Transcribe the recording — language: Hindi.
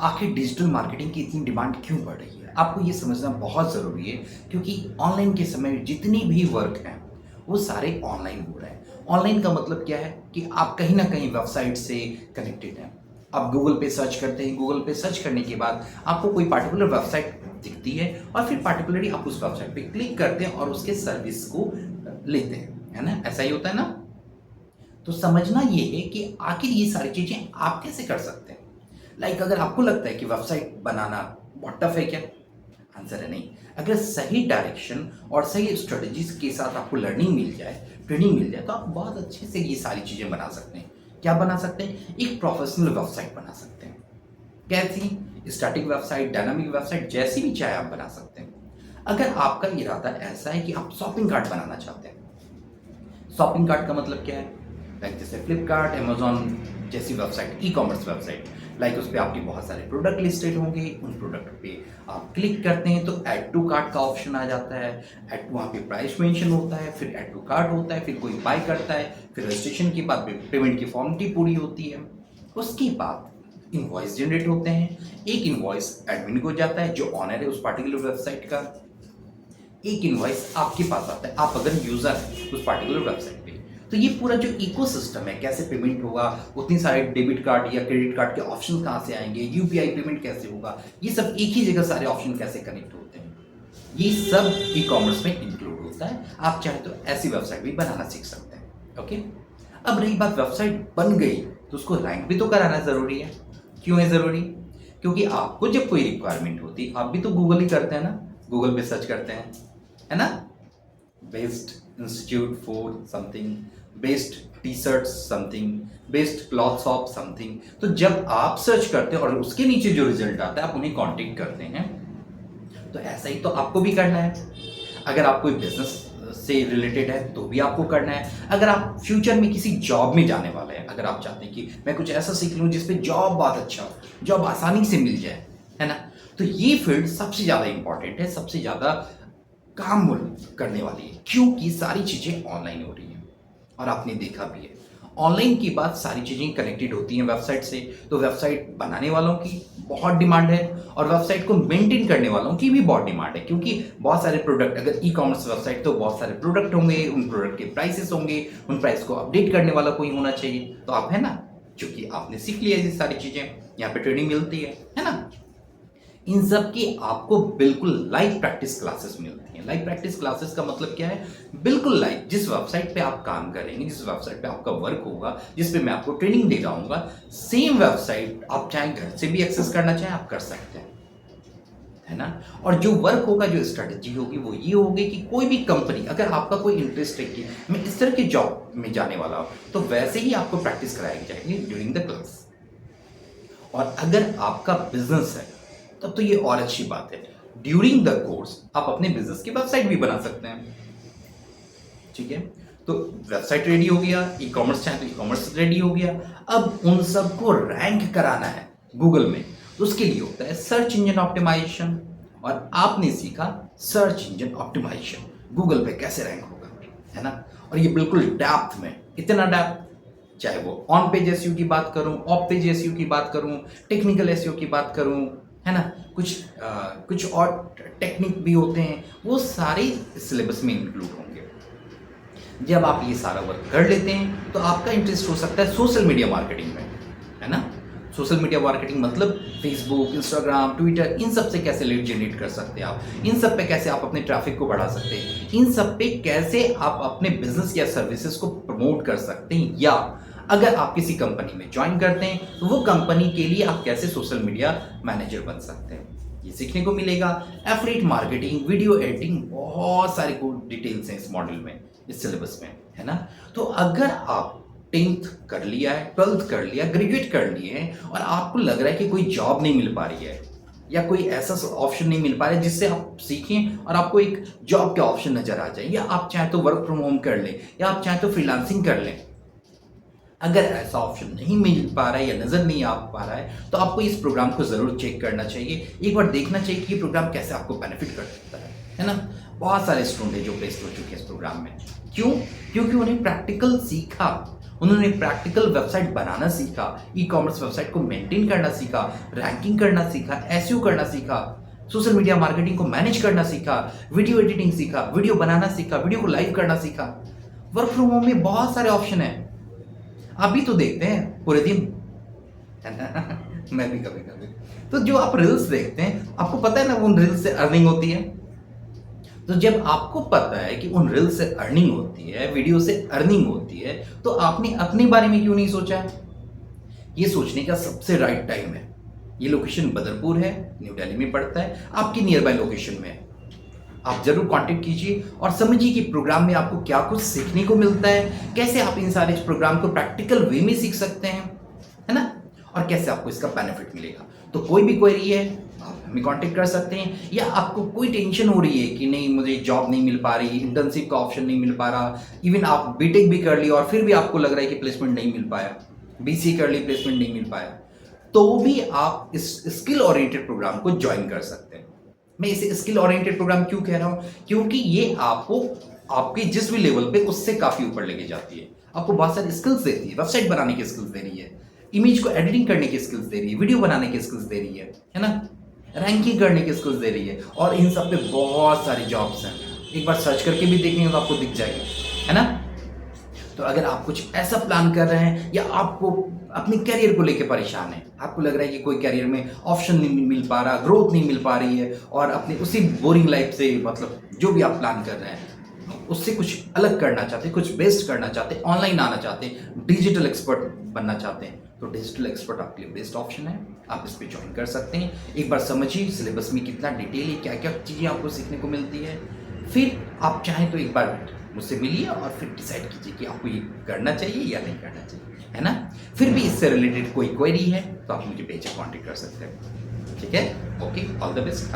आखिर डिजिटल मार्केटिंग की इतनी डिमांड क्यों बढ़ रही है? आपको ये समझना बहुत ज़रूरी है क्योंकि ऑनलाइन के समय में जितनी भी वर्क हैं, वो सारे ऑनलाइन हो रहे हैं। ऑनलाइन का मतलब क्या है कि आप कहीं न कहीं वेबसाइट से कनेक्टेड हैं। आप गूगल पे सर्च करते हैं, गूगल पे सर्च करने के बाद आपको कोई पार्टिकुलर वेबसाइट दिखती है और फिर पार्टिकुलरली आप उस वेबसाइट पे क्लिक करते हैं और उसके सर्विस को लेते हैं, है ना? ऐसा ही होता है ना? तो समझना ये है कि आखिर ये सारी चीज़ें आप कैसे कर सकते हैं। अगर आपको लगता है कि वेबसाइट बनाना बहुत टफ है क्या? आंसर है नहीं। अगर सही डायरेक्शन और सही स्ट्रेटजीज के साथ आपको लर्निंग मिल जाए, ट्रेनिंग मिल जाए, तो आप बहुत अच्छे से ये सारी चीज़ें बना सकते हैं। क्या बना सकते हैं? एक प्रोफेशनल वेबसाइट बना सकते हैं। कैसी? स्टैटिक वेबसाइट, डायनामिक वेबसाइट, जैसी भी चाहे आप बना सकते हैं। अगर आपका इरादा ऐसा है कि आप शॉपिंग कार्ट बनाना चाहते हैं, शॉपिंग कार्ट का मतलब क्या है? जैसे फ्लिपकार्ट, अमेजोन जैसी वेबसाइट, ई कॉमर्स वेबसाइट, उस पर आपके बहुत सारे प्रोडक्ट लिस्टेड होंगे। उन प्रोडक्ट पे आप क्लिक करते हैं तो ऐड टू कार्ट का ऑप्शन आ जाता है। ऐड वहाँ पे प्राइस मेंशन होता है, फिर ऐड टू कार्ट होता है, फिर कोई बाय करता है, फिर रजिस्ट्रेशन के बाद पेमेंट की फॉर्मेलिटी पूरी होती है। उसके बाद इनवॉइस जनरेट होते हैं। एक इनवॉइस एडमिन को जाता है जो ऑनर है उस पार्टिकुलर वेबसाइट का। एक इनवॉइस आपके पास आता है, आप अगर यूजर हैं उस पार्टिकुलर वेबसाइट पे। तो ये पूरा जो इकोसिस्टम है, कैसे पेमेंट होगा, उतनी सारे डेबिट कार्ड या क्रेडिट कार्ड के ऑप्शन कहाँ से आएंगे, यूपीआई पेमेंट कैसे होगा, ये सब एक ही जगह सारे ऑप्शन कैसे कनेक्ट होते हैं, ये सब ई कॉमर्स में इंक्लूड होता है। आप चाहे तो ऐसी वेबसाइट भी बनाना सीख सकते हैं। ओके, अब रही बात वेबसाइट बन गई तो उसको रैंक भी तो कराना जरूरी है। क्यों है जरूरी? क्योंकि आपको जब कोई रिक्वायरमेंट होती, आप भी तो गूगल ही करते हैं ना, गूगल पे सर्च करते हैं, है ना? Best institute for something, best T shirt something, best cloth shop something. तो जब आप सर्च करते हैं और उसके नीचे जो रिजल्ट आता है आप उन्हें कांटेक्ट करते हैं। तो ऐसा ही तो आपको भी करना है। अगर आप कोई बिजनेस से रिलेटेड है तो भी आपको करना है। अगर आप फ्यूचर में किसी जॉब में जाने वाले हैं, अगर आप चाहते हैं कि मैं कुछ ऐसा सीख लूं जिसपे जॉब बहुत अच्छा हो, जॉब आसानी से मिल जाए, है ना, तो ये फील्ड सबसे ज्यादा इंपॉर्टेंट है, सबसे ज्यादा काम करने वाली है, क्योंकि सारी चीजें ऑनलाइन हो रही हैं। और आपने देखा भी है, ऑनलाइन की बात सारी चीजें कनेक्टेड होती हैं वेबसाइट से। तो वेबसाइट बनाने वालों की बहुत डिमांड है और वेबसाइट को मेंटेन करने वालों की भी बहुत डिमांड है, क्योंकि बहुत सारे प्रोडक्ट, अगर ई कॉमर्स वेबसाइट तो बहुत सारे प्रोडक्ट होंगे, उन प्रोडक्ट के प्राइसेस होंगे, उन प्राइस को अपडेट करने वाला कोई होना चाहिए। तो आप है ना, क्योंकि आपने सीख लिया ये सारी चीजें, यहाँ पे ट्रेनिंग मिलती है ना। इन सब की आपको बिल्कुल लाइव प्रैक्टिस क्लासेस मिलती हैं। लाइव प्रैक्टिस क्लासेस का मतलब क्या है? बिल्कुल लाइव, जिस वेबसाइट पे आप काम करेंगे, जिस वेबसाइट पे आपका वर्क होगा, जिस पे मैं आपको ट्रेनिंग दे रहा हूँ, सेम वेबसाइट आप चाहे घर से भी एक्सेस करना चाहें आप कर सकते हैं, है ना। और जो वर्क होगा, जो स्ट्रेटेजी होगी, वो ये होगी कि कोई भी कंपनी, अगर आपका कोई इंटरेस्ट है कि मैं इस तरह के जॉब में जाने वाला हूँ, तो वैसे ही आपको प्रैक्टिस कराई जाएगी ड्यूरिंग द क्लास। और अगर आपका बिजनेस है तब तो ये और अच्छी बात है, ड्यूरिंग द कोर्स आप अपने बिजनेस की वेबसाइट भी बना सकते हैं। ठीक है, तो वेबसाइट रेडी हो गया, ई कॉमर्स चाहे तो ई कॉमर्स रेडी हो गया। अब उन सबको रैंक कराना है गूगल में, तो उसके लिए होता है सर्च इंजन ऑप्टिमाइजेशन। और आपने सीखा सर्च इंजन ऑप्टिमाइजेशन गूगल पे कैसे रैंक होगा, है ना। और ये बिल्कुल डेप्थ में, इतना डेप्थ, चाहे वो ऑन पेज एसईओ की बात करूं, ऑफ पेज एसईओ की बात करूं, टेक्निकल एसईओ की बात करूं, है ना, कुछ और टेक्निक भी होते हैं, वो सारे सिलेबस में इंक्लूड होंगे। जब आप ये सारा वर्क कर लेते हैं तो आपका इंटरेस्ट हो सकता है सोशल मीडिया मार्केटिंग में, है ना। सोशल मीडिया मार्केटिंग मतलब फेसबुक, इंस्टाग्राम, ट्विटर, इन सब से कैसे लीड जनरेट कर सकते हैं आप, इन सब पे कैसे आप अपने ट्रैफिक को बढ़ा सकते हैं, इन सब पे कैसे आप अपने बिजनेस या सर्विसेज को प्रमोट कर सकते हैं, या अगर आप किसी कंपनी में ज्वाइन करते हैं तो वो कंपनी के लिए आप कैसे सोशल मीडिया मैनेजर बन सकते हैं, ये सीखने को मिलेगा। एफिलिएट मार्केटिंग, वीडियो एडिटिंग, बहुत सारे डिटेल्स हैं इस मॉड्यूल में, इस सिलेबस में, है ना। तो अगर आप 10th कर लिया है, 12th कर लिया, ग्रेजुएट कर लिए हैं और आपको लग रहा है कि कोई जॉब नहीं मिल पा रही है या कोई ऐसा ऑप्शन नहीं मिल पा रहा है जिससे आप सीखें और आपको एक जॉब के ऑप्शन नजर आ जाए, या आप चाहे तो वर्क फ्रॉम होम कर लें, या आप चाहे तो फ्रीलांसिंग कर लें, अगर ऐसा ऑप्शन नहीं मिल पा रहा है या नजर नहीं आ पा रहा है, तो आपको इस प्रोग्राम को जरूर चेक करना चाहिए। एक बार देखना चाहिए कि ये प्रोग्राम कैसे आपको बेनिफिट कर सकता है ना। बहुत सारे स्टूडेंट हैं जो प्लेस्ड हो चुके हैं इस प्रोग्राम में। क्यों? क्योंकि उन्हें प्रैक्टिकल सीखा, उन्होंने प्रैक्टिकल वेबसाइट बनाना सीखा, ई कॉमर्स वेबसाइट को मेंटेन करना सीखा, रैंकिंग करना सीखा, एसईओ करना सीखा, सोशल मीडिया मार्केटिंग को मैनेज करना सीखा, वीडियो एडिटिंग सीखा, वीडियो बनाना सीखा, वीडियो को लाइव करना सीखा। वर्क फ्रॉम होम में बहुत सारे ऑप्शन हैं, आप भी तो देखते हैं पूरे दिन, है ना? मैं भी कभी कभी। तो जो आप रील्स देखते हैं, आपको पता है ना उन रील्स से अर्निंग होती है। तो जब आपको पता है कि उन रील्स से अर्निंग होती है, वीडियो से अर्निंग होती है, तो आपने अपने बारे में क्यों नहीं सोचा? ये सोचने का सबसे राइट टाइम है। ये लोकेशन बदरपुर है, न्यू दिल्ली में पड़ता है, आपकी नियर बाय लोकेशन में है। आप जरूर कांटेक्ट कीजिए और समझिए कि प्रोग्राम में आपको क्या कुछ सीखने को मिलता है, कैसे आप इन सारे प्रोग्राम को प्रैक्टिकल वे में सीख सकते हैं, है ना, और कैसे आपको इसका बेनिफिट मिलेगा। तो कोई भी क्वेरी है आप हमें कांटेक्ट कर सकते हैं, या आपको कोई टेंशन हो रही है कि नहीं मुझे जॉब नहीं मिल पा रही, इंटर्नशिप का ऑप्शन नहीं मिल पा रहा, इवन आप बीटेक भी कर ली और फिर भी आपको लग रहा है कि प्लेसमेंट नहीं मिल पाया, बीसीए कर ली प्लेसमेंट नहीं मिल पाया, तो भी आप इस स्किल ओरिएंटेड प्रोग्राम को ज्वाइन कर सकते हैं। मैं इसे स्किल ओरिएंटेड प्रोग्राम क्यों कह रहा हूं? क्योंकि ये आपको आपके जिस भी लेवल पे उससे काफी ऊपर लेके जाती है। आपको बहुत सारी स्किल्स देती है, वेबसाइट बनाने की स्किल्स दे रही है, इमेज को एडिटिंग करने की स्किल्स दे रही है, वीडियो बनाने की स्किल्स दे रही है ना, रैंकिंग करने की स्किल्स दे रही है, और इन सब पे बहुत सारी जॉब्स हैं। एक बार सर्च करके भी देखेंगे तो आपको दिख जाएगा, है ना। तो अगर आप कुछ ऐसा प्लान कर रहे हैं, या आपको अपने करियर को लेकर परेशान है, आपको लग रहा है कि कोई करियर में ऑप्शन नहीं मिल पा रहा, ग्रोथ नहीं मिल पा रही है, और अपने उसी बोरिंग लाइफ से, मतलब जो भी आप प्लान कर रहे हैं उससे कुछ अलग करना चाहते हैं, कुछ बेस्ट करना चाहते हैं, ऑनलाइन आना चाहते हैं, डिजिटल एक्सपर्ट बनना चाहते हैं, तो डिजिटल एक्सपर्ट आपके लिए बेस्ट ऑप्शन है। आप इस पे ज्वाइन कर सकते हैं। एक बार समझिए सिलेबस में कितना डिटेल है, क्या क्या चीज़ें आपको सीखने को मिलती है, फिर आप चाहें तो एक बार मुझसे मिलिए और फिर डिसाइड कीजिए कि आपको ये करना चाहिए या नहीं करना चाहिए, है ना। फिर भी इससे रिलेटेड कोई क्वेरी है तो आप मुझे बेझिझक कॉन्टेक्ट कर सकते हैं। ठीक है, ओके, ऑल द बेस्ट।